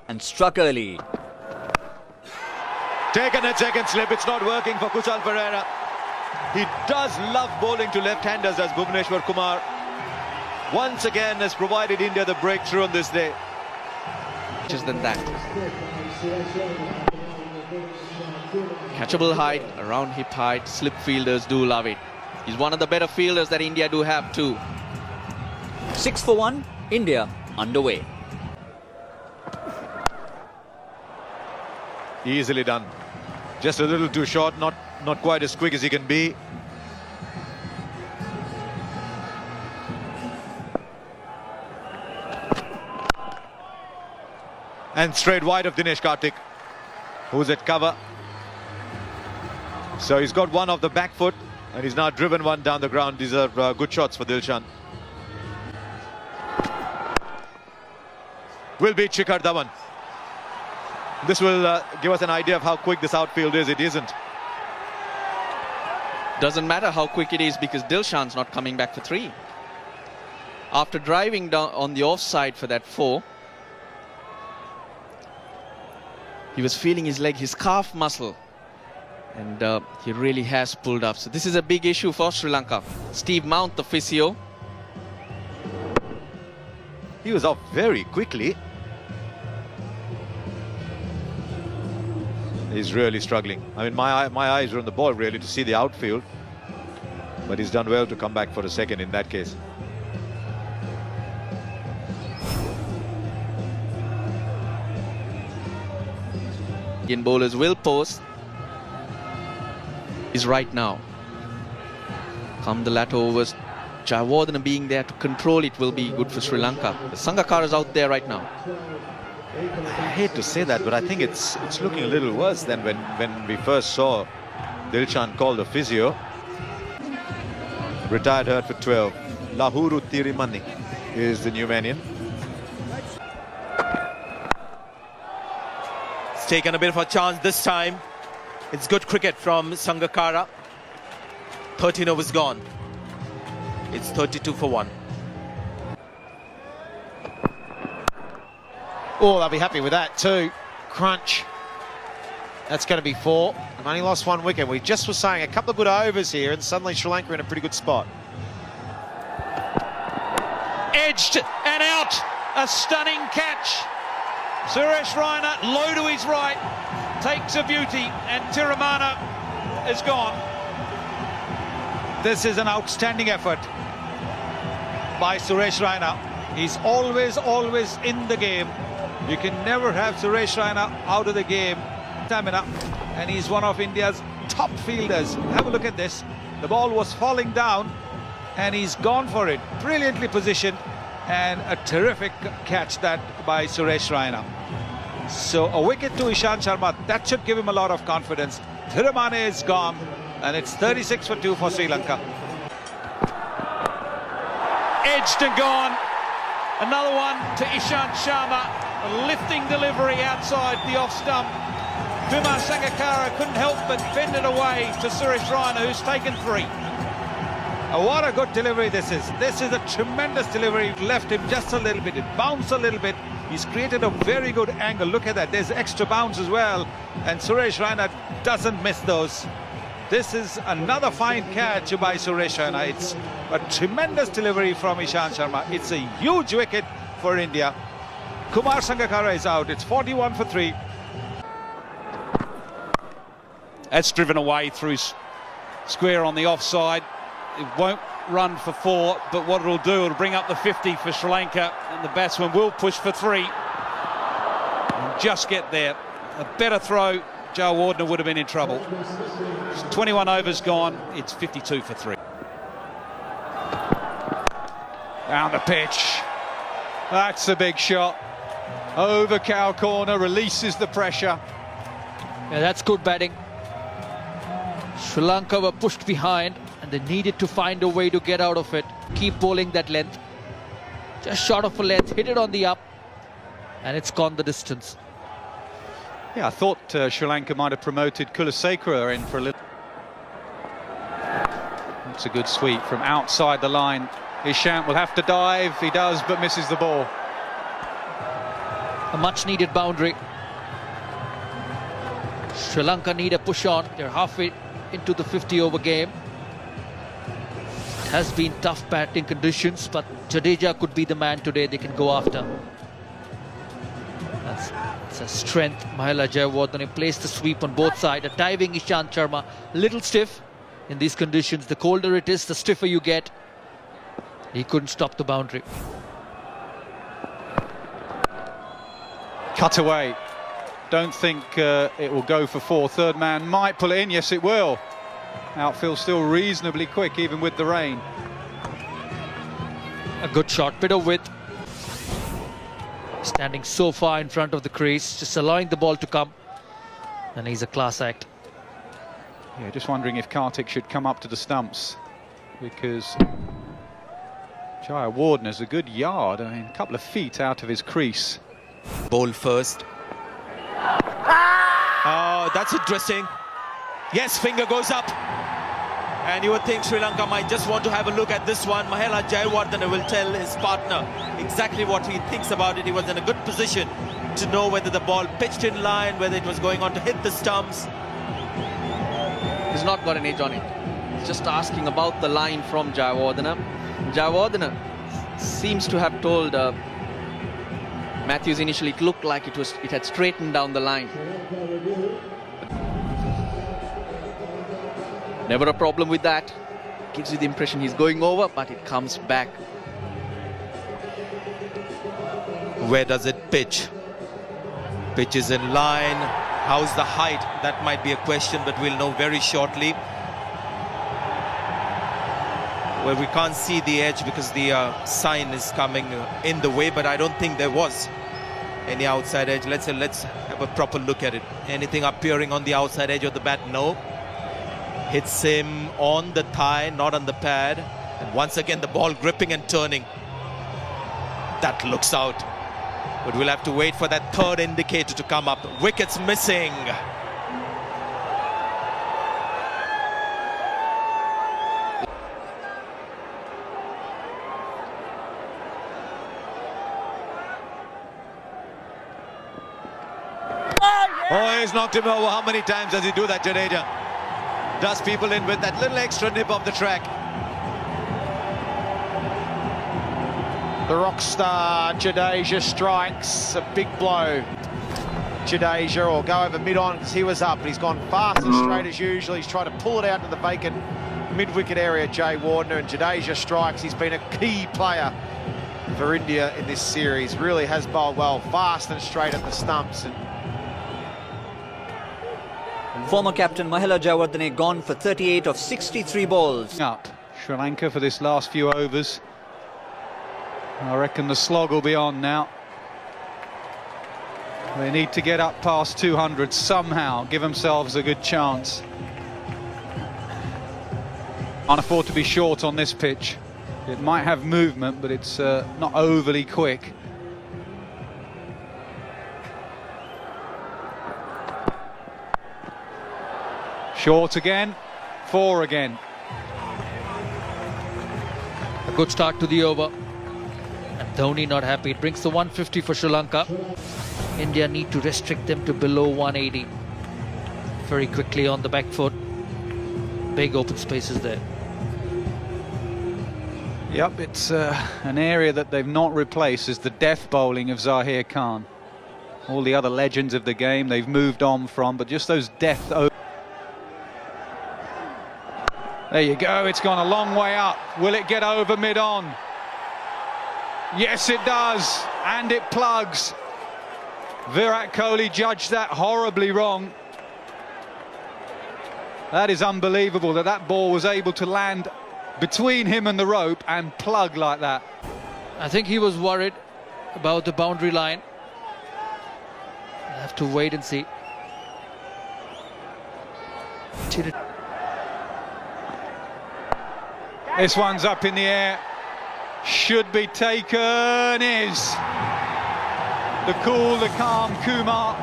and struck early. Taken a second slip, it's not working for Kusal Pereira. He does love bowling to left-handers as Bhuvneshwar Kumar. Once again has provided India the breakthrough on this day. Just than that. Catchable height, around hip height, slip fielders do love it. He's one of the better fielders that India do have too. 6 for 1, India underway. Easily done. Just a little too short, not quite as quick as he can be. And straight wide of Dinesh Karthik, who's at cover. So he's got one off the back foot and he's now driven one down the ground. These are good shots for Dilshan. Will beat Shikhar Dhawan. This will give us an idea of how quick this outfield is. It isn't. Doesn't matter how quick it is because Dilshan's not coming back for 3. After driving down on the offside for that 4, he was feeling his leg, his calf muscle, and he really has pulled up. So this is a big issue for Sri Lanka. Steve Mount, the physio. He was off very quickly. He's really struggling. I mean, my eyes are on the ball really to see the outfield, but he's done well to come back for a second in that case. Indian bowlers will post is right now. Come the latter overs, Jayawardene being there to control it will be good for Sri Lanka. The Sangakkara is out there right now. I hate to say that, but I think it's looking a little worse than when we first saw Dilshan call the physio. Retired hurt for 12. Lahuru Tirimani is the new manian. It's taken a bit of a chance this time. It's good cricket from Sangakkara. 13 overs gone. It's 32 for 1. Oh, they'll be happy with that too. Crunch. That's going to be 4. They've only lost 1 wicket. We just were saying a couple of good overs here and suddenly Sri Lanka in a pretty good spot. Edged and out. A stunning catch. Suresh Raina low to his right. Takes a beauty and Tiramana is gone. This is an outstanding effort by Suresh Raina. He's always in the game. You can never have Suresh Raina out of the game. Stamina, and he's one of India's top fielders. Have a look at this. The ball was falling down and he's gone for it. Brilliantly positioned and a terrific catch that by Suresh Raina. So a wicket to Ishant Sharma, that should give him a lot of confidence. Thiramane is gone and it's 36 for 2 for Sri Lanka. Edged and gone. Another one to Ishant Sharma. A lifting delivery outside the off stump. Kumar Sangakkara couldn't help but bend it away to Suresh Raina, who's taken 3. What a good delivery this is. This is a tremendous delivery. Left him just a little bit. It bounced a little bit. He's created a very good angle. Look at that. There's extra bounce as well. And Suresh Raina doesn't miss those. This is another fine catch by Suresh Raina. It's a tremendous delivery from Ishant Sharma. It's a huge wicket for India. Kumar Sangakkara is out. It's 41 for 3. That's driven away through square on the offside. It won't run for 4, but what it'll do, it'll bring up the 50 for Sri Lanka, and the batsman will push for 3 and just get there. A better throw, Jayawardene would have been in trouble. 21 overs gone, it's 52 for 3. Down the pitch. That's a big shot. Over cow corner, releases the pressure. Yeah, that's good batting. Sri Lanka were pushed behind and they needed to find a way to get out of it. Keep bowling that length. Just short of a length, hit it on the up, and it's gone the distance. Yeah, I thought Sri Lanka might have promoted Kulasekara in for a little. That's a good sweep from outside the line. Ishant will have to dive. He does, but misses the ball. A much needed boundary. Sri Lanka need a push on. They're halfway into the 50-over game. It has been tough batting conditions, but Jadeja could be the man today they can go after. That's a strength. Mahela Jayawardene placed the sweep on both sides. A diving Ishant Sharma, little stiff in these conditions. The colder it is, the stiffer you get. He couldn't stop the boundary. Cut away. Don't think it will go for four. Third man might pull it in. Yes, it will. Outfield still reasonably quick, even with the rain. A good shot, bit of width. Standing so far in front of the crease, just allowing the ball to come. And he's a class act. Yeah, just wondering if Kartik should come up to the stumps, because Jayawardene is a good yard. I mean, a couple of feet out of his crease. Bowl first. Oh, that's interesting. Yes, finger goes up. And you would think Sri Lanka might just want to have a look at this one. Mahela Jayawardene will tell his partner exactly what he thinks about it. He was in a good position to know whether the ball pitched in line, whether it was going on to hit the stumps. He's not got an edge on it. He's just asking about the line from Jayawardene. Jayawardene seems to have told Matthews initially it looked like it had straightened down the line. Never a problem with that. Gives you the impression he's going over, but it comes back. Where does it pitch? Pitch is in line. How's the height? That might be a question, but we'll know very shortly. Well, we can't see the edge because the sign is coming in the way, but I don't think there was any outside edge. Let's have a proper look at it. Anything appearing on the outside edge of the bat? No. Hits him on the thigh, not on the pad. And once again, the ball gripping and turning. That looks out. But we'll have to wait for that third indicator to come up. Wickets missing. Oh, he's knocked him over. How many times does he do that, Jadeja? Does people in with that little extra nip of the track. The rock star Jadeja strikes a big blow. Jadeja will go over mid-on because he was up, but he's gone fast and straight as usual. He's tried to pull it out to the vacant mid-wicket area, Jayawardene, and Jadeja strikes. He's been a key player for India in this series. Really has bowled well, fast and straight at the stumps. And Former captain Mahela Jayawardene gone for 38 of 63 balls. Up Sri Lanka for this last few overs. I reckon the slog will be on now. They need to get up past 200 somehow, give themselves a good chance. Can't afford to be short on this pitch. It might have movement, but it's not overly quick. Short again, four again. A good start to the over. And Dhoni not happy. It brings the 150 for Sri Lanka. India need to restrict them to below 180. Very quickly on the back foot. Big open spaces there. Yep, it's an area that they've not replaced, is the death bowling of Zahir Khan. All the other legends of the game they've moved on from, but just those death overs. There you go, it's gone a long way up. Will it get over mid-on? Yes, it does, and it plugs. Virat Kohli judged that horribly wrong. That is unbelievable that that ball was able to land between him and the rope and plug like that. I think he was worried about the boundary line. I have to wait and see. This one's up in the air. Should be taken. Is. The cool, the calm Kumar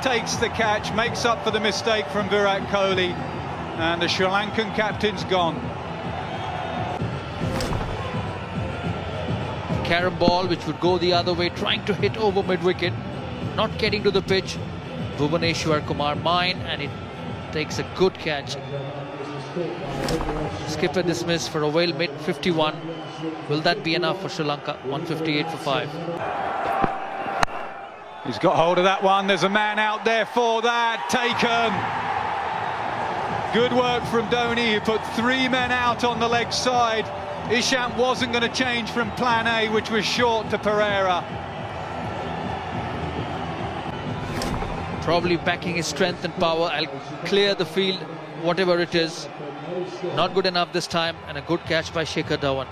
takes the catch, makes up for the mistake from Virat Kohli, and the Sri Lankan captain's gone. Carom ball which would go the other way, trying to hit over mid-wicket. not getting to the pitch. Bhuvaneshwar Kumar mine, and it takes a good catch. Skipper dismissed for a whale mid 51. Will that be enough for Sri Lanka? 158 for 5. He's got hold of that one. There's a man out there for that. Taken. Good work from Dhoni, who put 3 men out on the leg side. Ishant wasn't going to change from plan A, which was short, to Pereira. Probably backing his strength and power. I'll clear the field, whatever it is. Not good enough this time, and a good catch by Shikhar Dhawan.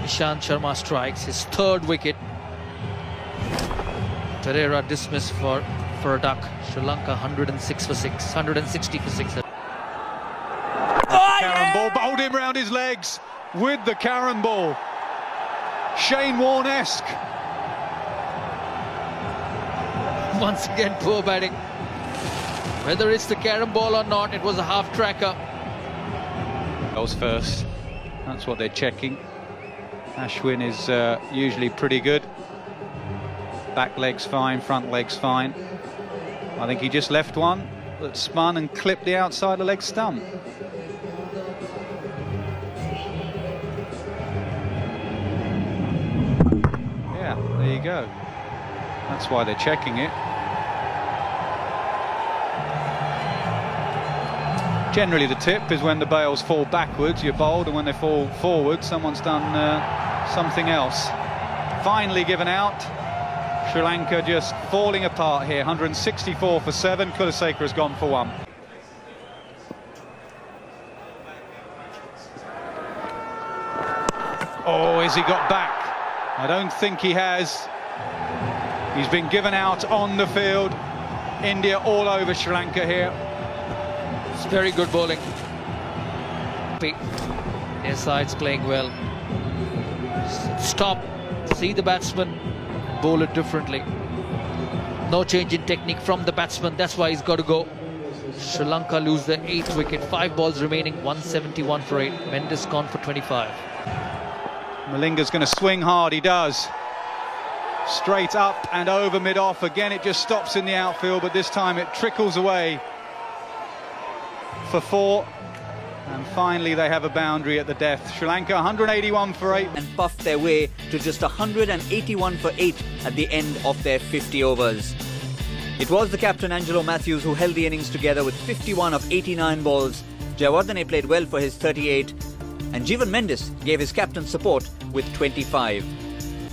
Ishant Sharma strikes his 3rd wicket. Pereira dismissed for a duck. Sri Lanka 106 for 6, 160 for 6. Carrom ball, bowled him round his legs with the Carrom ball. Shane Warne-esque. Once again, poor batting. Whether it's the Carrom ball or not, it was a half tracker. Goes first. That's what they're checking. Ashwin is usually pretty good. Back leg's fine, front leg's fine. I think he just left one that spun and clipped the outside of the leg stump. Yeah, there you go. That's why they're checking it. Generally the tip is when the bails fall backwards, you're bowled, and when they fall forward, someone's done something else. Finally given out. Sri Lanka just falling apart here. 164 for 7. Kulaseka has gone for 1. Oh, has he got back? I don't think he has. He's been given out on the field. India all over Sri Lanka here. It's very good bowling. Their side's playing well. Stop, see the batsman, bowl it differently. No change in technique from the batsman, that's why he's got to go. Sri Lanka lose their 8th wicket. 5 balls remaining, 171 for 8. Mendes gone for 25. Malinga's going to swing hard, he does. Straight up and over mid-off. Again, it just stops in the outfield, but this time it trickles away for 4. And finally they have a boundary at the death. Sri Lanka 181 for 8. And puffed their way to just 181 for 8 at the end of their 50 overs. It was the captain Angelo Matthews who held the innings together with 51 of 89 balls. Jayawardene played well for his 38. And Jeevan Mendes gave his captain support with 25.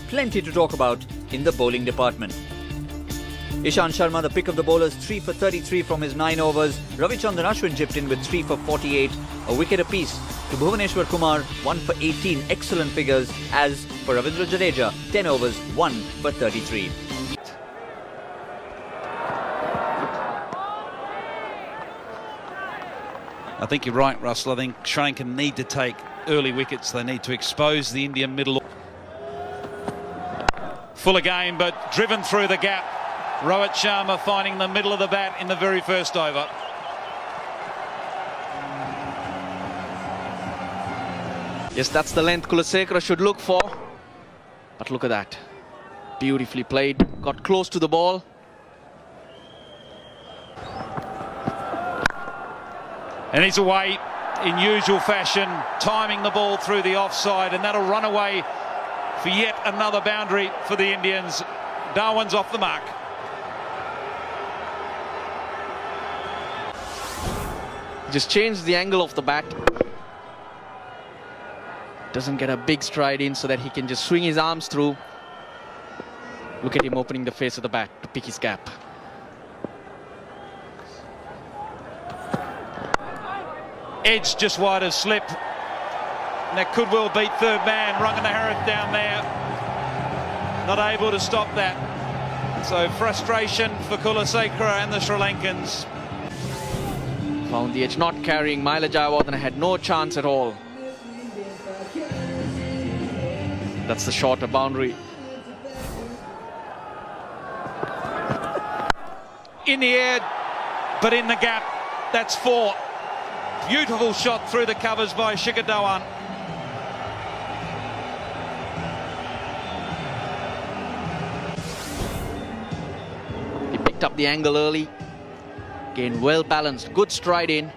Plenty to talk about in the bowling department. Ishant Sharma, the pick of the bowlers, 3 for 33 from his 9 overs. Ravichandran Ashwin chipped in with 3 for 48, a wicket apiece. To Bhuvaneshwar Kumar, 1 for 18, excellent figures. As for Ravindra Jadeja, 10 overs, 1 for 33. I think you're right, Russell. I think Sri Lanka need to take early wickets. They need to expose the Indian middle. Full again, but driven through the gap. Rohit Sharma finding the middle of the bat in the very first over. Yes, that's the length Kulaseka should look for. But look at that. Beautifully played. Got close to the ball. And he's away in usual fashion, timing the ball through the offside, and that'll run away for yet another boundary for the Indians. Dhawan's off the mark. Just changed the angle of the bat. Doesn't get a big stride in so that he can just swing his arms through. Look at him opening the face of the bat to pick his gap. Edge just wide of slip. And that could well beat third man. Ranganathan down there. Not able to stop that. So frustration for Kulaseka and the Sri Lankans. Found the edge not carrying. Mahela Jayawardene had no chance at all. That's the shorter boundary. In the air, but in the gap. That's 4. Beautiful shot through the covers by Shikhar Dhawan. up the angle early. Again, well balanced, good stride in.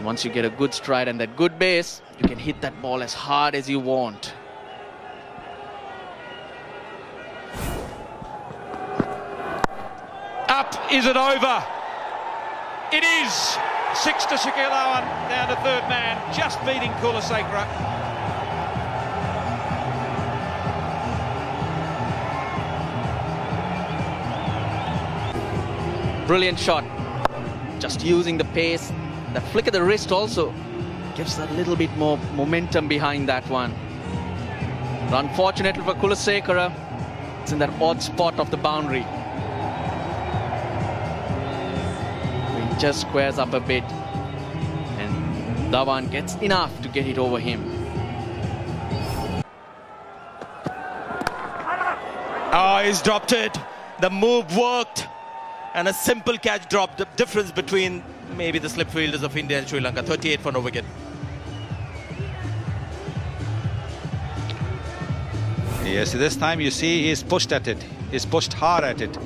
Once you get a good stride and that good base, you can hit that ball as hard as you want. Up, is it over? It is! 6 to Shakil Dhawan, down to third man, just beating Kulasekara. Brilliant shot. Just using the pace. That flick of the wrist also gives a little bit more momentum behind that one. But unfortunately for Kulasekara, it's in that odd spot of the boundary. He just squares up a bit and Dhawan gets enough to get it over him. Oh, he's dropped it. The move worked. And a simple catch dropped. The difference between maybe the slip fielders of India and Sri Lanka. 38 for no wicket. Yes, this time you see he's pushed at it. He's pushed hard at it.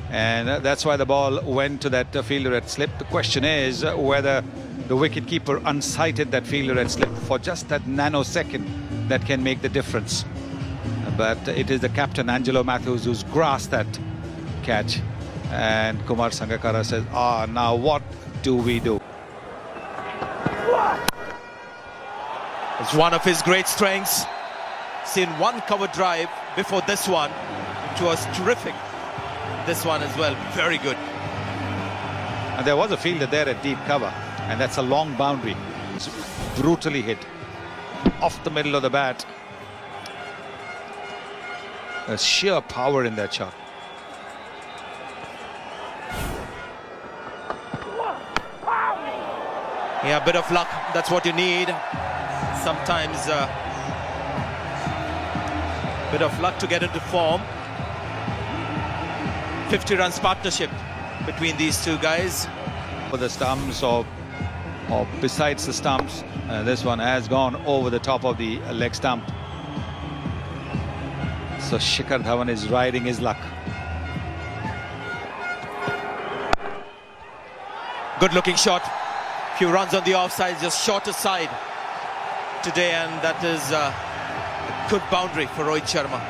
And that's why the ball went to that fielder at slip. The question is whether the wicketkeeper unsighted that fielder at slip for just that nanosecond that can make the difference. But it is the captain, Angelo Matthews, who's grasped that catch. And Kumar Sangakkara says, now what do we do? It's one of his great strengths. Seen one cover drive before this one, which was terrific. This one as well, very good. And there was a fielder there at deep cover, and that's a long boundary. It's brutally hit off the middle of the bat. There's sheer power in that shot. Yeah, a bit of luck, that's what you need. Sometimes a bit of luck to get into form. 50 runs partnership between these two guys. For the stumps or besides the stumps, this one has gone over the top of the leg stump. So Shikhar Dhawan is riding his luck. Good looking shot. Few runs on the offside, just shorter side today, and that is a good boundary for Rohit Sharma.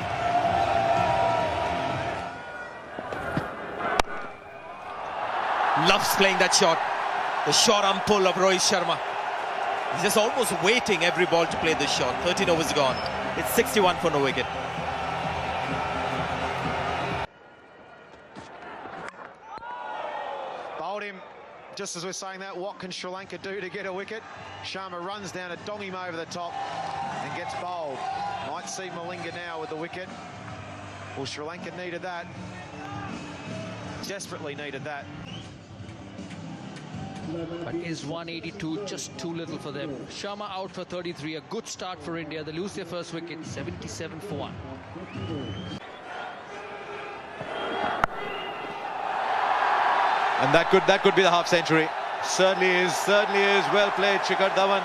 Loves playing that shot. The short arm pull of Rohit Sharma. He's just almost waiting every ball to play this shot. 13 overs gone. It's 61 for no wicket. Bowled him. Just as we're saying that, what can Sri Lanka do to get a wicket? Sharma runs down to dong him over the top and gets bowled. Might see Malinga now with the wicket. Well, Sri Lanka needed that. Desperately needed that. But is 182 just too little for them? Sharma out for 33, a good start for India. They lose their first wicket, 77 for 1. And that could be the half century. Certainly is well played, Shikhar Dhawan.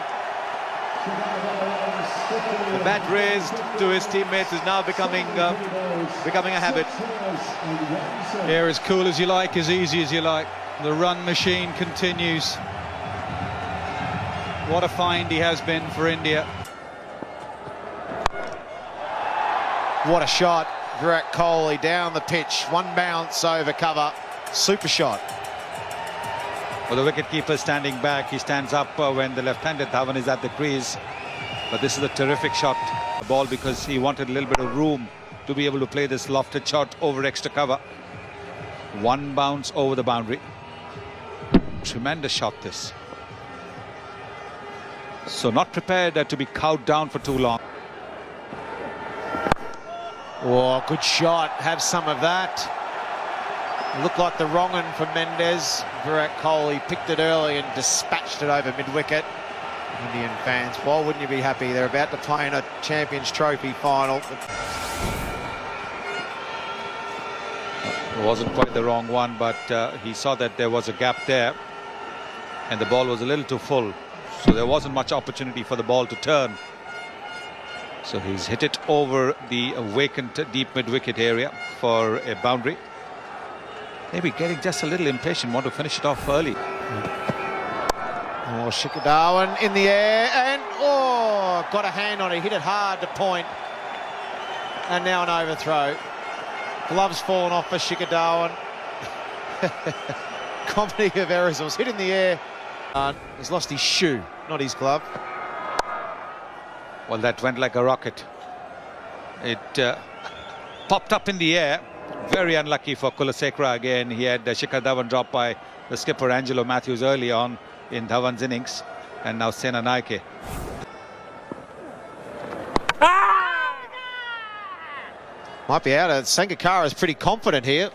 The bat raised to his teammates is now becoming a habit. Yeah, as cool as you like, as easy as you like. The run machine continues. What a find he has been for India. What a shot. Virat Kohli down the pitch. One bounce over cover. Super shot. Well, the wicketkeeper standing back. He stands up when the left-handed Dhawan is at the crease. But this is a terrific shot. The ball because he wanted a little bit of room to be able to play this lofted shot over extra cover. One bounce over the boundary. Tremendous shot this. So not prepared to be cowed down for too long. Oh, good shot. Have some of that. Looked like the wrong one for Mendes. Virat Kohli picked it early and dispatched it over mid-wicket. Indian fans, why wouldn't you be happy? They're about to play in a Champions Trophy final. It wasn't quite the wrong one, but he saw that there was a gap there and the ball was a little too full, so there wasn't much opportunity for the ball to turn. So he's hit it over the vacant deep mid-wicket area for a boundary. maybe getting just a little impatient, want to finish it off early. Oh, Shikadawan in the air and, oh, got a hand on it, hit it hard to point. And now an overthrow. Gloves fallen off for Shikadawan. Comedy of errors. It was hit in the air. He's lost his shoe, not his glove. Well, that went like a rocket. It popped up in the air. Very unlucky for Kulasekara again. He had Shikhar Dhawan dropped by the skipper Angelo Matthews early on in Dhawan's innings. And now Sena Naike. Might be out of Sangakkara is pretty confident here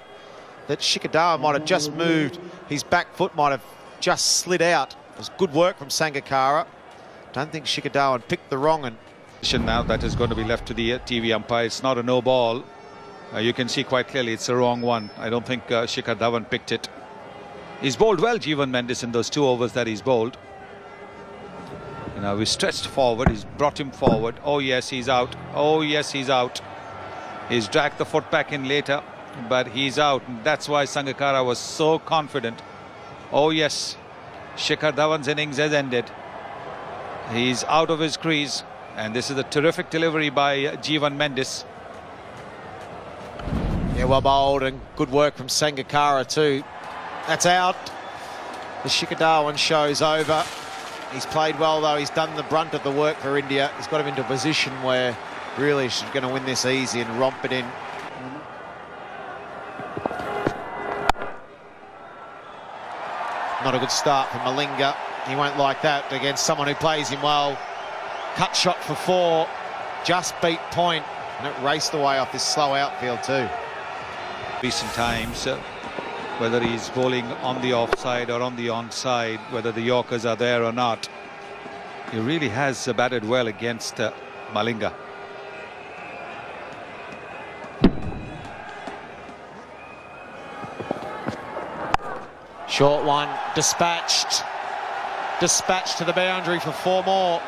that Shikhar Dhawan might have just moved. His back foot might have just slid out. It was good work from Sangakkara. Don't think Shikhar Dhawan picked the wrong one. Now that is going to be left to the TV umpire. It's not a no ball. You can see quite clearly it's the wrong one. I don't think Shikhar Dhawan picked it. He's bowled well, Jeevan Mendes, in those 2 overs that he's bowled. You know, we stretched forward. He's brought him forward. Oh yes, he's out. Oh yes, he's out. He's dragged the foot back in later, but he's out. That's why Sangakkara was so confident. Oh yes, Shikhar Dhawan's innings has ended. He's out of his crease, and this is a terrific delivery by Jeevan Mendes. Yeah, well bowled and good work from Sangakkara too. That's out. The Shikhar Dhawan show's over. He's played well though. He's done the brunt of the work for India. He's got him into a position where really she's going to win this easy and romp it in. Not a good start from Malinga. He won't like that against someone who plays him well. Cut shot for 4, just beat point, and it raced away off this slow outfield too. Recent times, whether he's bowling on the offside or on the onside, whether the Yorkers are there or not, he really has batted well against Malinga. Short one, dispatched to the boundary for 4 more.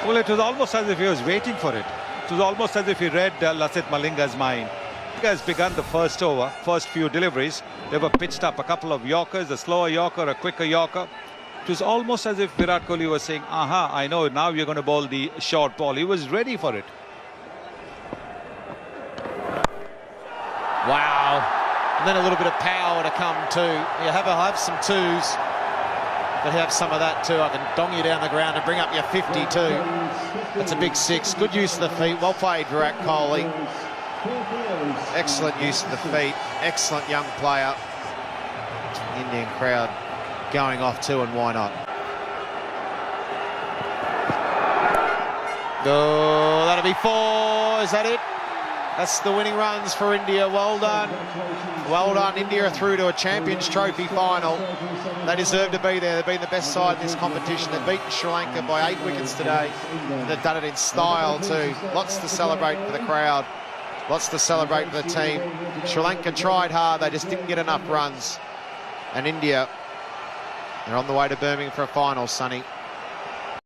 Well, it was almost as if he was waiting for it. It was almost as if he read Lasith Malinga's mind. Malinga has begun the first over, first few deliveries. They were pitched up, a couple of Yorkers, a slower Yorker, a quicker Yorker. It was almost as if Virat Kohli was saying, aha, I know, now you're going to bowl the short ball. He was ready for it. Wow. And then a little bit of power to come too. You have some 2s, but have some of that too. I can dong you down the ground and bring up your 52. That's a big 6. Good use of the feet. Well played, Virat Kohli. Excellent use of the feet. Excellent young player. Indian crowd going off too, and why not? Oh, that'll be 4. Is that it? That's the winning runs for India. Well done. Well done. India are through to a Champions Trophy final. They deserve to be there. They've been the best side in this competition. They've beaten Sri Lanka by 8 wickets today. And they've done it in style too. Lots to celebrate for the crowd. Lots to celebrate for the team. Sri Lanka tried hard. They just didn't get enough runs. And India, they're on the way to Birmingham for a final, Sonny.